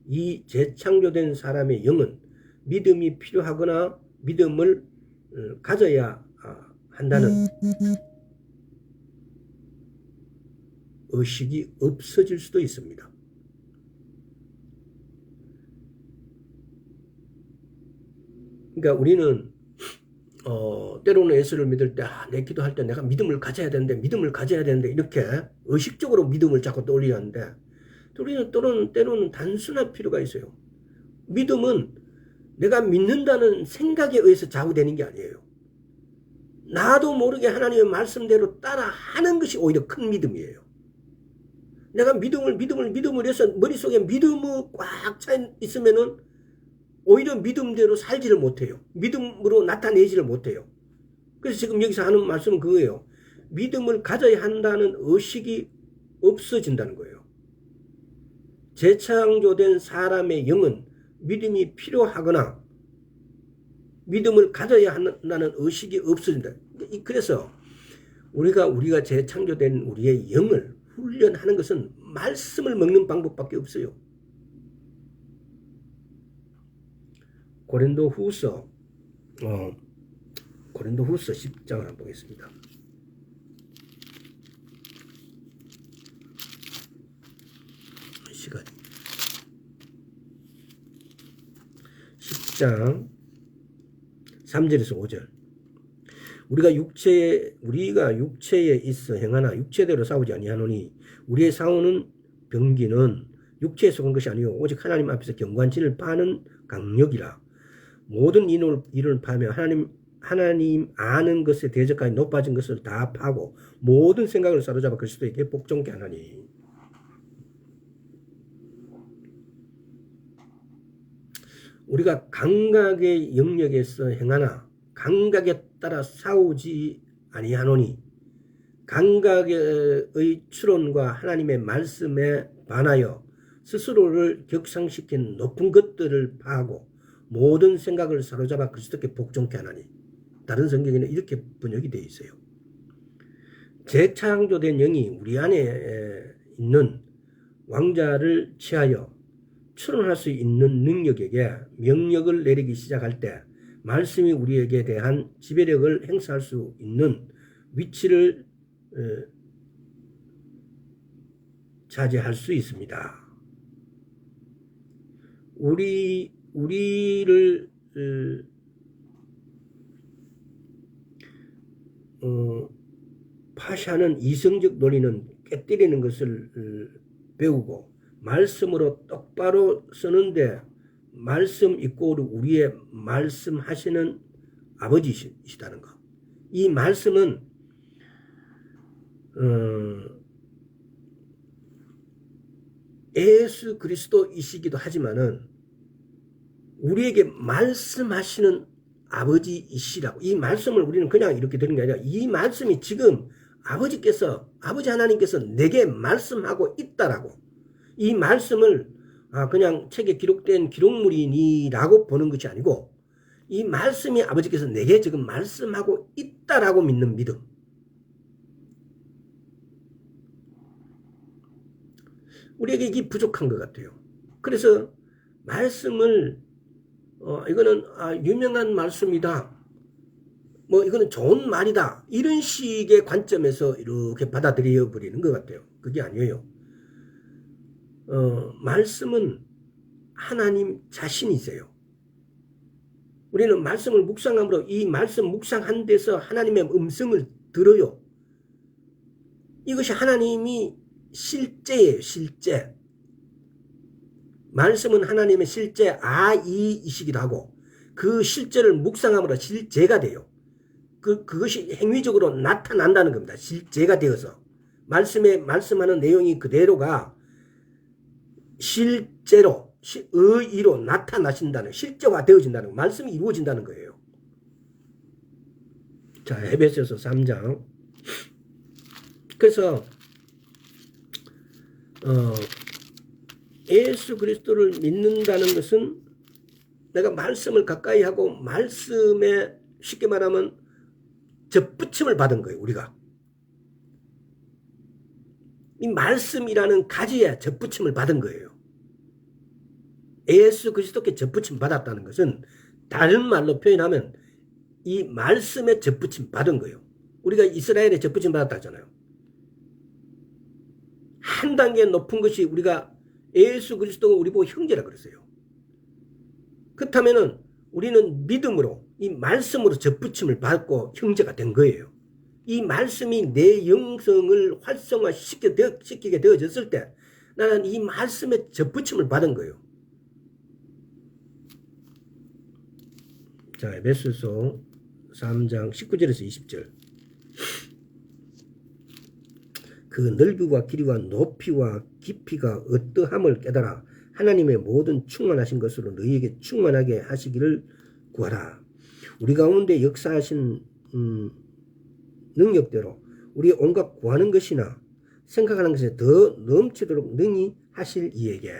이 재창조된 사람의 영은 믿음이 필요하거나 믿음을 가져야 한다는 의식이 없어질 수도 있습니다. 그러니까 우리는 때로는 예수를 믿을 때 내 기도할 때 내가 믿음을 가져야 되는데 이렇게 의식적으로 믿음을 자꾸 떠올려야 하는데 우리는 때로는 단순한 필요가 있어요. 믿음은 내가 믿는다는 생각에 의해서 좌우되는 게 아니에요. 나도 모르게 하나님의 말씀대로 따라하는 것이 오히려 큰 믿음이에요. 내가 믿음을 해서 머릿속에 믿음이 꽉 차 있으면은 오히려 믿음대로 살지를 못해요. 믿음으로 나타내지를 못해요. 그래서 지금 여기서 하는 말씀은 그거예요. 믿음을 가져야 한다는 의식이 없어진다는 거예요. 재창조된 사람의 영은 믿음이 필요하거나 믿음을 가져야 한다는 의식이 없어진다. 그래서 우리가 재창조된 우리의 영을 훈련하는 것은 말씀을 먹는 방법밖에 없어요. 고린도후서 10장을 한번 보겠습니다. 시간이 10장 3절에서 5절 우리가 육체에 있어 행하나 육체대로 싸우지 아니하노니 우리의 싸우는 병기는 육체에 속한 것이 아니요 오직 하나님 앞에서 경관진을 파는 강력이라. 모든 이론을 파며 하나님 아는 것에 대적하여 높아진 것을 다 파고 모든 생각을 사로잡아 그리스도에게 복종케 하나니. 우리가 감각의 영역에서 행하나 감각에 따라 싸우지 아니하노니 감각의 추론과 하나님의 말씀에 반하여 스스로를 격상시킨 높은 것들을 파하고 모든 생각을 사로잡아 그리스도께 복종케 하나니. 다른 성경에는 이렇게 번역이 되어 있어요. 재창조된 영이 우리 안에 있는 왕자를 취하여 추론할 수 있는 능력에게 명령을 내리기 시작할 때 말씀이 우리에게 대한 지배력을 행사할 수 있는 위치를 차지할 수 있습니다. 우리를 파시하는 이성적 논리는 깨뜨리는 것을 배우고 말씀으로 똑바로 쓰는데 말씀 이꼬르 우리의 말씀하시는 아버지시다는 것. 이 말씀은 예수 그리스도이시기도 하지만은 우리에게 말씀하시는 아버지이시라고. 이 말씀을 우리는 그냥 이렇게 들은 게 아니라 이 말씀이 지금 아버지 하나님께서 내게 말씀하고 있다라고. 이 말씀을 그냥 책에 기록된 기록물이니라고 보는 것이 아니고 이 말씀이 아버지께서 내게 지금 말씀하고 있다라고 믿는 믿음. 우리에게 이게 부족한 것 같아요. 그래서 말씀을 이거는 유명한 말씀이다. 뭐 이거는 좋은 말이다. 이런 식의 관점에서 이렇게 받아들여 버리는 것 같아요. 그게 아니에요. 말씀은 하나님 자신이세요. 우리는 말씀을 묵상함으로 이 말씀 묵상한 데서 하나님의 음성을 들어요. 이것이 하나님이 실제예요. 실제. 말씀은 하나님의 실제 아이이시기도 하고 그 실제를 묵상함으로 실제가 돼요. 그것이 행위적으로 나타난다는 겁니다. 실제가 되어서. 말씀하는 내용이 그대로가 실제로, 의의로 나타나신다는, 실제화 되어진다는, 말씀이 이루어진다는 거예요. 자, 에베소서 3장. 그래서, 예수 그리스도를 믿는다는 것은 내가 말씀을 가까이 하고, 말씀에 쉽게 말하면 접붙임을 받은 거예요, 우리가. 이 말씀이라는 가지에 접붙임을 받은 거예요. 예수 그리스도께 접붙임 받았다는 것은 다른 말로 표현하면 이 말씀에 접붙임 받은 거예요. 우리가 이스라엘에 접붙임 받았다 하잖아요. 한 단계 높은 것이 우리가 예수 그리스도가 우리 보고 형제라 그랬어요. 그렇다면은 우리는 믿음으로 이 말씀으로 접붙임을 받고 형제가 된 거예요. 이 말씀이 내 영성을 활성화시키게 되어졌을 때 나는 이 말씀에 접붙임을 받은 거예요. 자, 에베소서 3장 19절에서 20절. 그 넓이와 길이와 높이와 깊이가 어떠함을 깨달아 하나님의 모든 충만하신 것으로 너희에게 충만하게 하시기를 구하라. 우리 가운데 역사하신 능력대로 우리 온갖 구하는 것이나 생각하는 것에 더 넘치도록 능히 하실 이에게.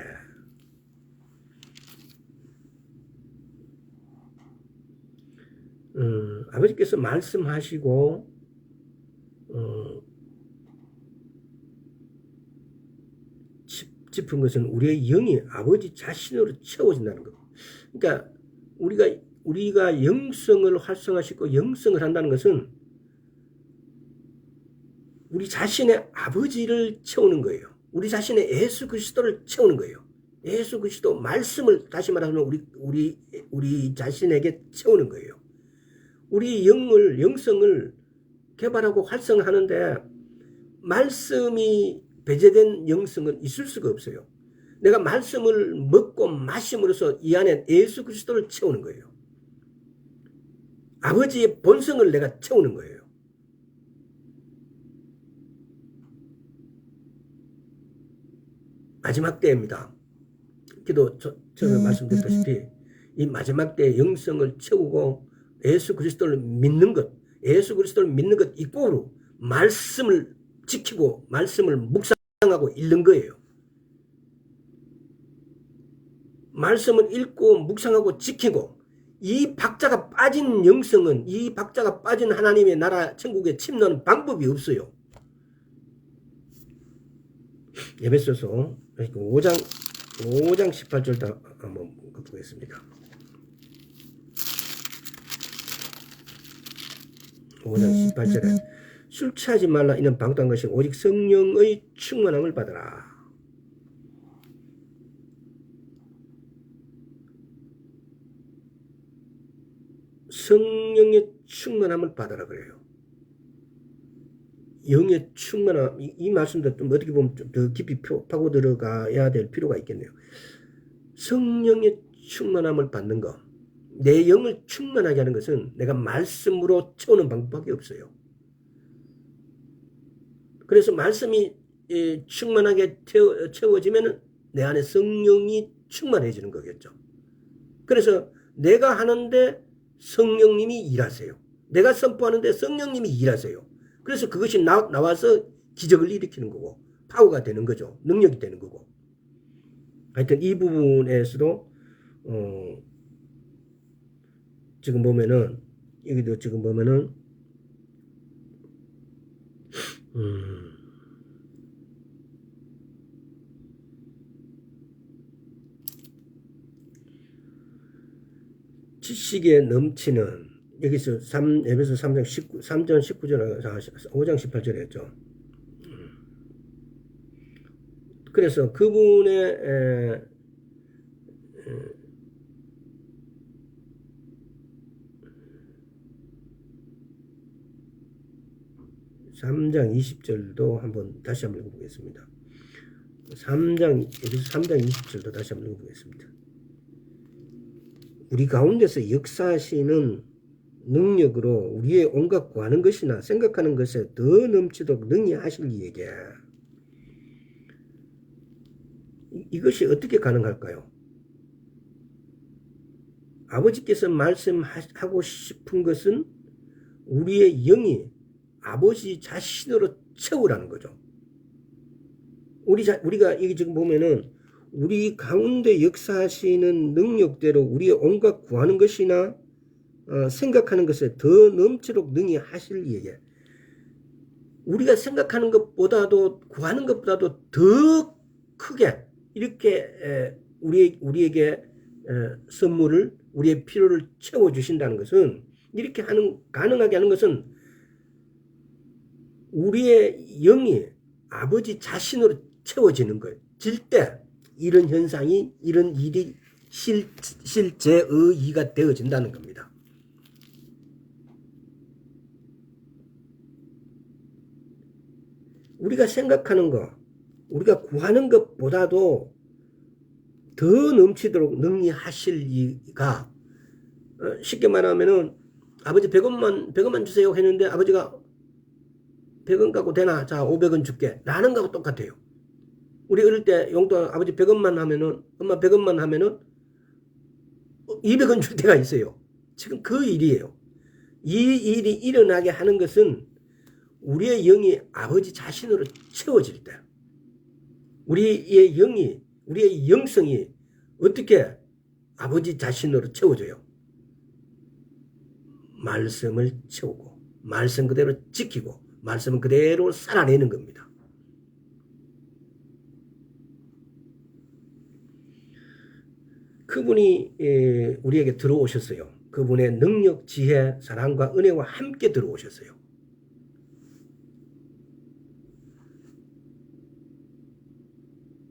아버지께서 말씀하시고 짚은 것은 우리의 영이 아버지 자신으로 채워진다는 것. 그러니까 우리가 영성을 활성화시키고 영성을 한다는 것은 우리 자신의 아버지를 채우는 거예요. 우리 자신의 예수 그리스도를 채우는 거예요. 예수 그리스도 말씀을 다시 말하면 우리 자신에게 채우는 거예요. 우리 영성을 개발하고 활성화하는데 말씀이 배제된 영성은 있을 수가 없어요. 내가 말씀을 먹고 마심으로써 이 안에 예수 그리스도를 채우는 거예요. 아버지의 본성을 내가 채우는 거예요. 마지막 때입니다. 기도 처음에 말씀드렸다시피 이 마지막 때의 영성을 채우고 예수 그리스도를 믿는 것, 예수 그리스도를 믿는 것 이꼬로 말씀을 지키고 말씀을 묵상하고 읽는 거예요. 말씀을 읽고 묵상하고 지키고 이 박자가 빠진 영성은 이 박자가 빠진 하나님의 나라 천국에 침노하는 방법이 없어요. 에베소서 5장 18절 다 한번 보겠습니다. 5장 18절에 술 취하지 말라 이는 방탕한 것이 오직 성령의 충만함을 받으라. 성령의 충만함을 받으라 그래요. 영의 충만함, 이 말씀도 좀 어떻게 보면 좀 더 깊이 파고 들어가야 될 필요가 있겠네요. 성령의 충만함을 받는 것, 내 영을 충만하게 하는 것은 내가 말씀으로 채우는 방법밖에 없어요. 그래서 말씀이 충만하게 채워지면 내 안에 성령이 충만해지는 거겠죠. 그래서 내가 하는데 성령님이 일하세요. 내가 선포하는데 성령님이 일하세요. 그래서 그것이 나와서 기적을 일으키는 거고 파워가 되는 거죠. 능력이 되는 거고. 하여튼 이 부분에서도 지금 보면은 여기도 지금 보면은 지식에 넘치는 여기서 에베소 3장 19절 5장 18절에 했죠. 그래서 그분의 3장 20절도 한번 다시 한번 읽어보겠습니다. 3장 20절도 다시 한번 읽어보겠습니다. 우리 가운데서 역사하시는 능력으로 우리의 온갖 구하는 것이나 생각하는 것에 더 넘치도록 능히 하실 이에게. 이것이 어떻게 가능할까요? 아버지께서 말씀하고 싶은 것은 우리의 영이 아버지 자신으로 채우라는 거죠. 우리가 이게 지금 보면은 우리 가운데 역사하시는 능력대로 우리의 온갖 구하는 것이나 생각하는 것에 더 넘치도록 능히 하실 이에게. 우리가 생각하는 것보다도 구하는 것보다도 더 크게 이렇게 우리에게 선물을 우리의 필요를 채워주신다는 것은 이렇게 가능하게 하는 것은 우리의 영이 아버지 자신으로 채워지는 거예요. 질 때 이런 현상이 이런 일이 실제의의가 되어진다는 겁니다. 우리가 생각하는 것, 우리가 구하는 것보다도 더 넘치도록 능히 하실 이가 쉽게 말하면은 아버지 100원만 주세요 했는데 아버지가 100원 갖고 되나? 자 500원 줄게 라는 거하고 똑같아요. 우리 어릴 때 용돈 아버지 100원만 하면은 엄마 100원만 하면은 200원 줄 때가 있어요. 지금 그 일이에요. 이 일이 일어나게 하는 것은 우리의 영이 아버지 자신으로 채워질 때 우리의 영이 우리의 영성이 어떻게 아버지 자신으로 채워져요? 말씀을 채우고 말씀 그대로 지키고 말씀 그대로 살아내는 겁니다. 그분이 우리에게 들어오셨어요. 그분의 능력, 지혜, 사랑과 은혜와 함께 들어오셨어요.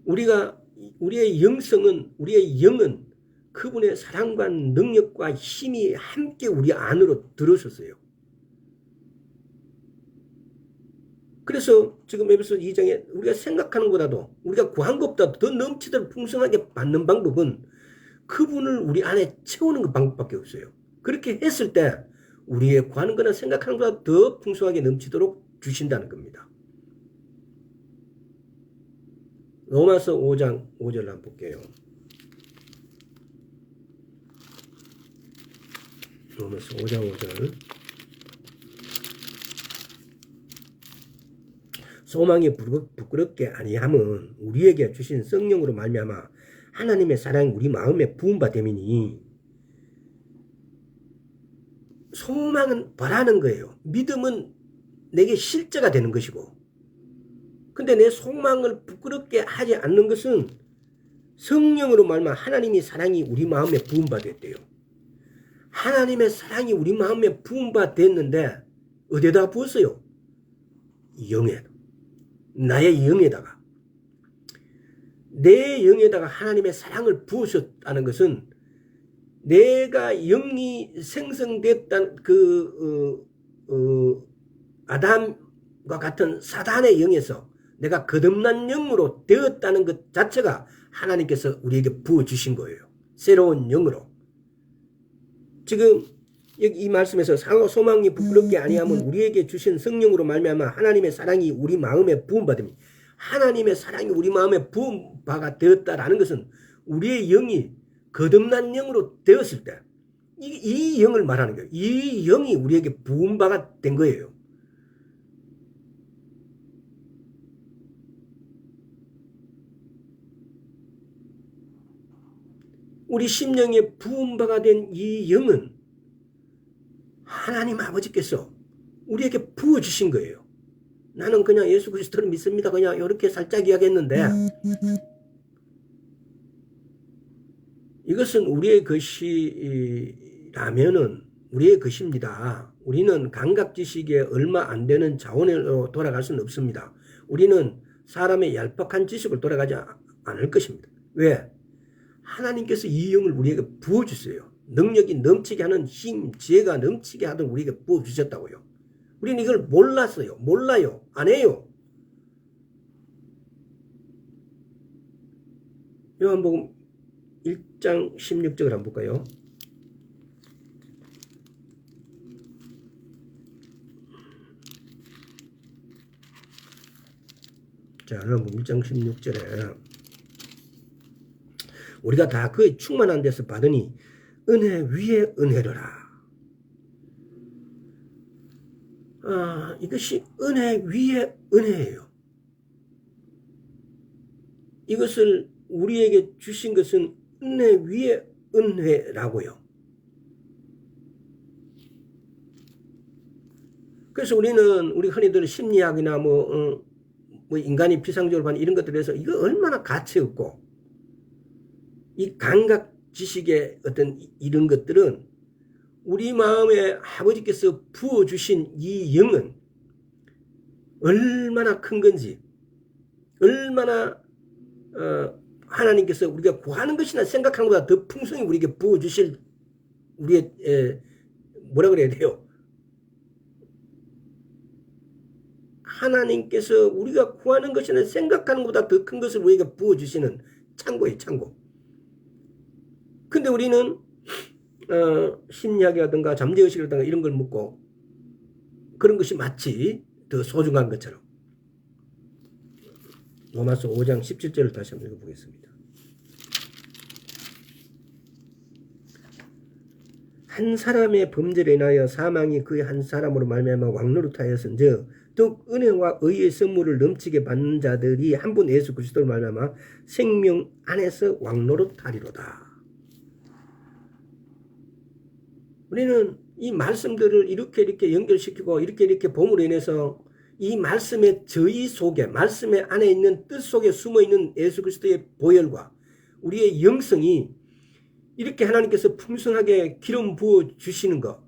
우리의 영성은, 우리의 영은 그분의 사랑과 능력과 힘이 함께 우리 안으로 들어섰어요. 그래서 지금 에베소 2장에 우리가 생각하는 것보다도 우리가 구한 것보다 더 넘치도록 풍성하게 받는 방법은 그분을 우리 안에 채우는 그 방법밖에 없어요. 그렇게 했을 때 우리의 구하는 거나 생각하는 것보다 더 풍성하게 넘치도록 주신다는 겁니다. 로마서 5장 5절 한번 볼게요. 로마서 5장 5절. 소망이 부끄럽게 아니함은 우리에게 주신 성령으로 말미암아 하나님의 사랑이 우리 마음에 부음바 됨이니. 소망은 바라는 거예요. 믿음은 내게 실제가 되는 것이고, 근데 내 소망을 부끄럽게 하지 않는 것은 성령으로 말미암아 하나님의 사랑이 우리 마음에 부음바 됐대요. 하나님의 사랑이 우리 마음에 부음바 됐는데 어디에다 부었어요? 영에. 나의 영에다가. 내 영에다가 하나님의 사랑을 부으셨다는 것은 내가 영이 생성됐다는 아담과 같은 사단의 영에서 내가 거듭난 영으로 되었다는 것 자체가 하나님께서 우리에게 부어주신 거예요. 새로운 영으로. 지금 여기 이 말씀에서 소망이 부끄럽게 아니하면 우리에게 주신 성령으로 말미암아 하나님의 사랑이 우리 마음에 부음받음이, 하나님의 사랑이 우리 마음에 부음바가 되었다라는 것은 우리의 영이 거듭난 영으로 되었을 때 이 영을 말하는 거예요. 이 영이 우리에게 부음바가 된 거예요. 우리 심령에 부음바가 된 이 영은 하나님 아버지께서 우리에게 부어주신 거예요. 나는 그냥 예수 그리스도를 믿습니다. 그냥 이렇게 살짝 이야기했는데 이것은 우리의 것이라면은 우리의 것입니다. 우리는 감각지식에 얼마 안 되는 자원으로 돌아갈 수는 없습니다. 우리는 사람의 얄팍한 지식을 돌아가지 않을 것입니다. 왜? 하나님께서 이 영을 우리에게 부어주세요. 능력이 넘치게 하는 힘, 지혜가 넘치게 하도록 우리에게 부어주셨다고요. 우리는 이걸 몰랐어요. 몰라요. 안 해요. 요한복음 1장 16절을 한번 볼까요? 자, 요한복음 1장 16절에 우리가 다 그의 충만한 데서 받으니 은혜 위에 은혜로라. 이것이 은혜 위에 은혜예요. 이것을 우리에게 주신 것은 은혜 위에 은혜라고요. 그래서 우리 흔히들 심리학이나 뭐 인간이 비상적으로 받는 이런 것들에서 이거 얼마나 가치 없고, 이 감각 지식의 어떤 이런 것들은 우리 마음에 아버지께서 부어주신 이 영은 얼마나 큰 건지, 얼마나 하나님께서 우리가 구하는 것이나 생각하는 것보다 더 풍성히 우리에게 부어주실 우리의 뭐라 그래야 돼요? 하나님께서 우리가 구하는 것이나 생각하는 것보다 더 큰 것을 우리에게 부어주시는 창고예요, 창고. 근데 우리는 심리학이라든가 잠재의식이라든가 이런 걸 묻고 그런 것이 마치 더 소중한 것처럼. 로마서 5장 17절을 다시 한번 읽어보겠습니다. 한 사람의 범죄로 인하여 사망이 그의 한 사람으로 말미암아 왕노릇하였은즉 더욱 은혜와 의의 선물을 넘치게 받는 자들이 한 분 예수 그리스도로 말미암아 생명 안에서 왕노릇하리로다. 우리는 이 말씀들을 이렇게 연결시키고 이렇게 봄으로 인해서 이 말씀의 저희 속에, 말씀의 안에 있는 뜻 속에 숨어있는 예수 그리스도의 보혈과 우리의 영성이 이렇게 하나님께서 풍성하게 기름 부어 주시는 것,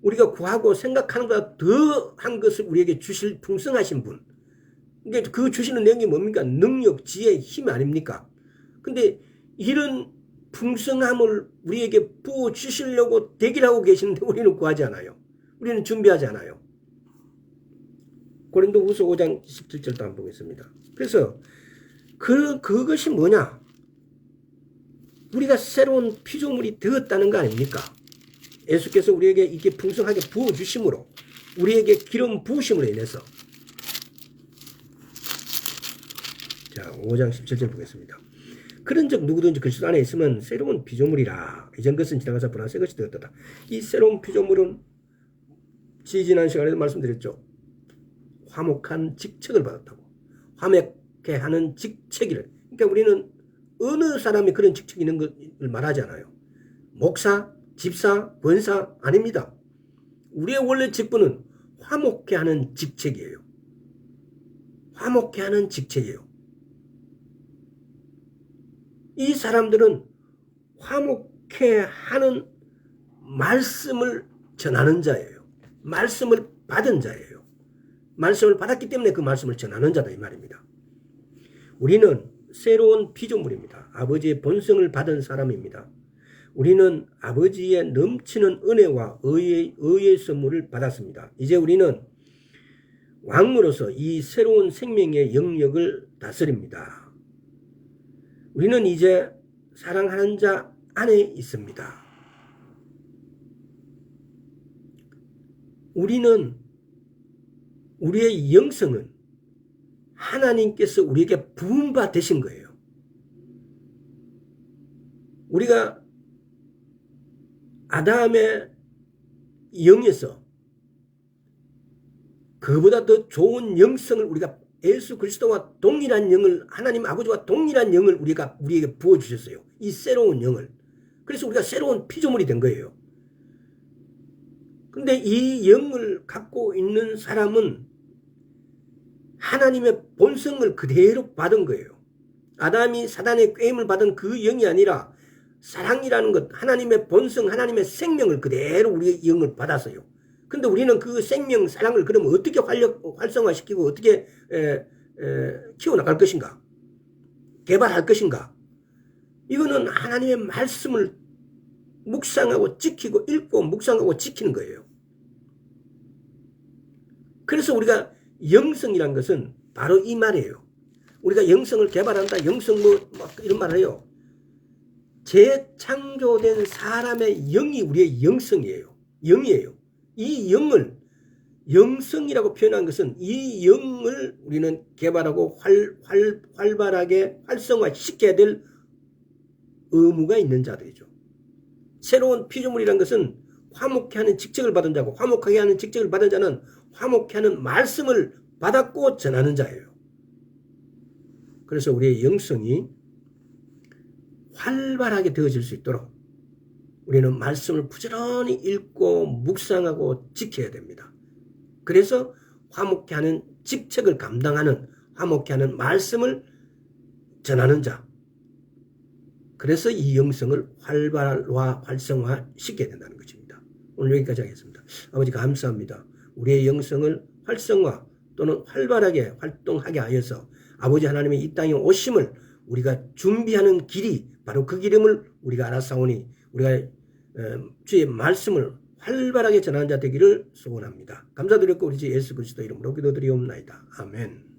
우리가 구하고 생각하는 것보다 더한 것을 우리에게 주실 풍성하신 분, 그러니까 그 주시는 내용이 뭡니까? 능력, 지혜, 힘 아닙니까? 근데 이런 풍성함을 우리에게 부어 주시려고 대기하고 계시는데 우리는 구하지 않아요. 우리는 준비하지 않아요. 고린도후서 5장 17절도 한번 보겠습니다. 그래서 그것이 뭐냐? 우리가 새로운 피조물이 되었다는 거 아닙니까? 예수께서 우리에게 이렇게 풍성하게 부어주심으로, 우리에게 기름 부으심으로 인해서. 자, 5장 17절 보겠습니다. 그런즉 누구든지 그리스도 안에 있으면 새로운 피조물이라. 이전 것은 지나가서 보라 새 것이 되었다. 이 새로운 피조물은 지난 시간에도 말씀드렸죠. 화목한 직책을 받았다고. 화목해 하는 직책이래. 그러니까 우리는 어느 사람이 그런 직책이 있는 걸 말하지 않아요. 목사, 집사, 권사 아닙니다. 우리의 원래 직분은 화목해 하는 직책이에요. 화목해 하는 직책이에요. 이 사람들은 화목해 하는 말씀을 전하는 자예요. 말씀을 받은 자예요. 말씀을 받았기 때문에 그 말씀을 전하는 자다 이 말입니다. 우리는 새로운 피조물입니다. 아버지의 본성을 받은 사람입니다. 우리는 아버지의 넘치는 은혜와 의의 선물을 받았습니다. 이제 우리는 왕으로서 이 새로운 생명의 영역을 다스립니다. 우리는 이제 사랑하는 자 안에 있습니다. 우리는 우리의 영성은 하나님께서 우리에게 부은 바 되신 거예요. 우리가 아담의 영에서 그보다 더 좋은 영성을 우리가 예수 그리스도와 동일한 영을, 하나님 아버지와 동일한 영을 우리에게 부어주셨어요. 이 새로운 영을. 그래서 우리가 새로운 피조물이 된 거예요. 근데 이 영을 갖고 있는 사람은 하나님의 본성을 그대로 받은 거예요. 아담이 사단의 꾀임을 받은 그 영이 아니라 사랑이라는 것, 하나님의 본성, 하나님의 생명을 그대로 우리의 영을 받았어요. 근데 우리는 그 생명, 사랑을 그러면 어떻게 활성화시키고 어떻게 키워나갈 것인가? 개발할 것인가? 이거는 하나님의 말씀을 묵상하고 지키고 읽고 묵상하고 지키는 거예요. 그래서 우리가 영성이란 것은 바로 이 말이에요. 우리가 영성을 개발한다, 영성 막 이런 말을 해요. 재창조된 사람의 영이 우리의 영성이에요. 영이에요. 이 영을 영성이라고 표현한 것은 이 영을 우리는 개발하고 활발하게 활성화시켜야 될 의무가 있는 자들이죠. 새로운 피조물이란 것은 화목케 하는 직책을 받은 자고, 화목하게 하는 직책을 받은 자는 화목케 하는 말씀을 받았고 전하는 자예요. 그래서 우리의 영성이 활발하게 되어질 수 있도록 우리는 말씀을 부지런히 읽고 묵상하고 지켜야 됩니다. 그래서 화목케 하는 직책을 감당하는, 화목케 하는 말씀을 전하는 자, 그래서 이 영성을 활성화 시켜야 된다는 것입니다. 오늘 여기까지 하겠습니다. 아버지 감사합니다. 우리의 영성을 활성화 또는 활발하게 활동하게 하여서 아버지 하나님의 이 땅에 오심을 우리가 준비하는 길이 바로 그 기름을 우리가 알아사오니 우리가 주의 말씀을 활발하게 전하는 자 되기를 소원합니다. 감사드렸고 우리 주 예수 그리스도 이름으로 기도드리옵나이다. 아멘.